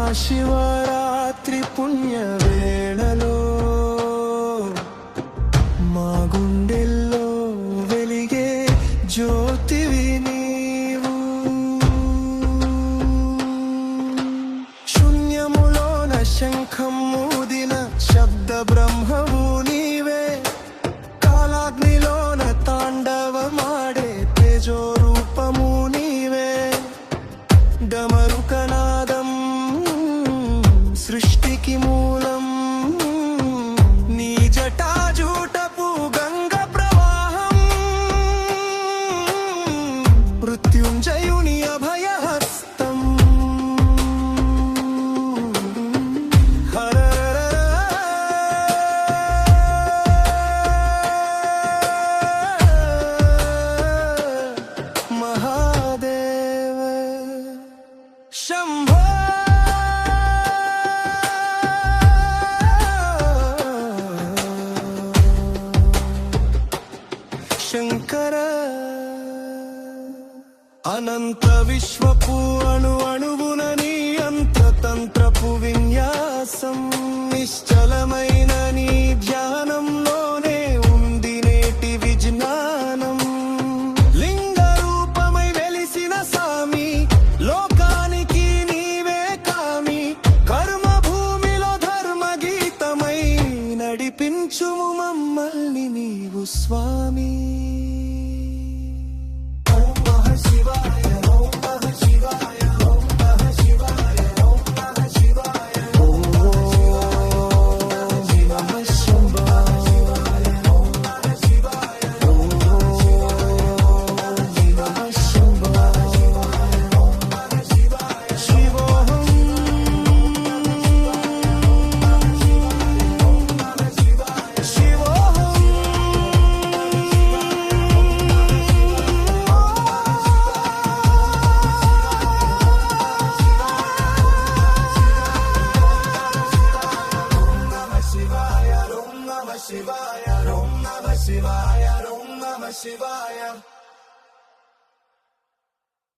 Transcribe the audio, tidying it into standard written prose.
మహాశివరాత్రి పుణ్యవేళలో మా గుండెల్లో వెలిగే జ్యోతివి నీవు. శూన్యములోన శంఖం ఊదిన శబ్ద బ్రహ్మవు నీవే. కాలాగ్నిలోన తాండవమాడే తేజో రూపము నీవే. డమరుకనాదం సృష్టికి మూలం. నీ జటాజూటపు గంగ ప్రవాహం. మృత్యుంజయుని అభయహస్తం. మహాదేవ శంభో శంకర. అనంత విశ్వపు అణు అణువున నీ అంతతంత్రపు విన్యాసం. నిశ్చలమైన నీ ధ్యానంలోనే ఉంది నేటి విజ్ఞానం. లింగ రూపమై వెలిసిన సామి లోకానికి నీవే కామి. కర్మ భూమిలో ధర్మ గీతమై నడిపించుము మమ్మల్ని నీవు స్వామి. Shivaya, Om Namah Shivaya, Om Namah Shivaya.